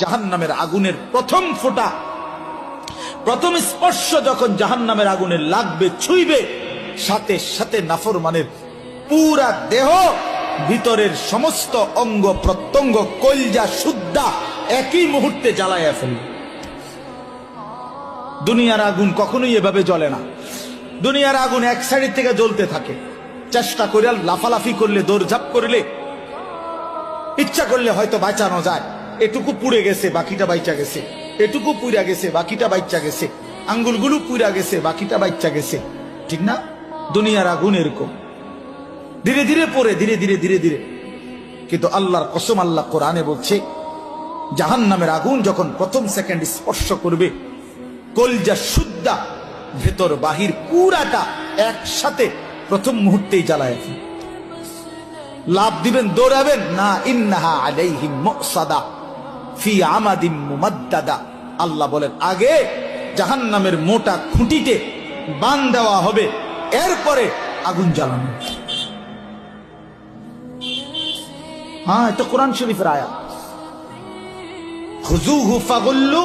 জাহান্নামের আগুনের প্রথম ফোঁটা, প্রথম স্পর্শ যখন জাহান্নামের আগুনে লাগবে, ছুঁইবে, সাথে সাথে নাফরমানের পুরা দেহ, ভিতরের সমস্ত অঙ্গ প্রত্যঙ্গ, কলজা সুদ্ধা একই মুহূর্তে জ্বালাইয়া ফেলবে। দুনিয়ার আগুন কখনোই এভাবে জ্বলে না। দুনিয়ার আগুন এক সাইড থেকে জ্বলতে থাকে, চেষ্টা করে লাফালাফি করলে, দৌড়ঝাঁপ করলে, ইচ্ছা করলে হয়তো বাঁচানো যায়। এটুকু পুড়ে গেছে, বাকিটা বাইচা গেছে, এটুকু পুড়া গেছে, বাকিটা বাইচা গেছে, আঙ্গুলগুলো পুড়া গেছে, বাকিটা বাইচা গেছে, ঠিক না? দুনিয়ার আগুন এরকম ধীরে ধীরে পড়ে, ধীরে ধীরে ধীরে ধীরে। কিন্তু আল্লাহর কসম, আল্লাহ কোরআনে বলছে, জাহান্নামের আগুন যখন প্রথম সেকেন্ড স্পর্শ করবে, কলজা সুদ্ধা ভেতর বাহির পুরাটা একসাথে প্রথম মুহূর্তেই জ্বালায়। লাভ দিবেন, দৌড়াবেন না। ইন্নাহা আলাইহিম মুসাদা ফি আমাদিম মুমাদ্দাদা। আল্লাহ বলেন, আগে জাহান্নামের মোটা খুঁটিতে বান দেওয়া হবে, এরপরে আগুন জ্বালানো। হ্যাঁ, এটা কোরআন শরীফের আয়াত। খুযুহু ফাগুল্লু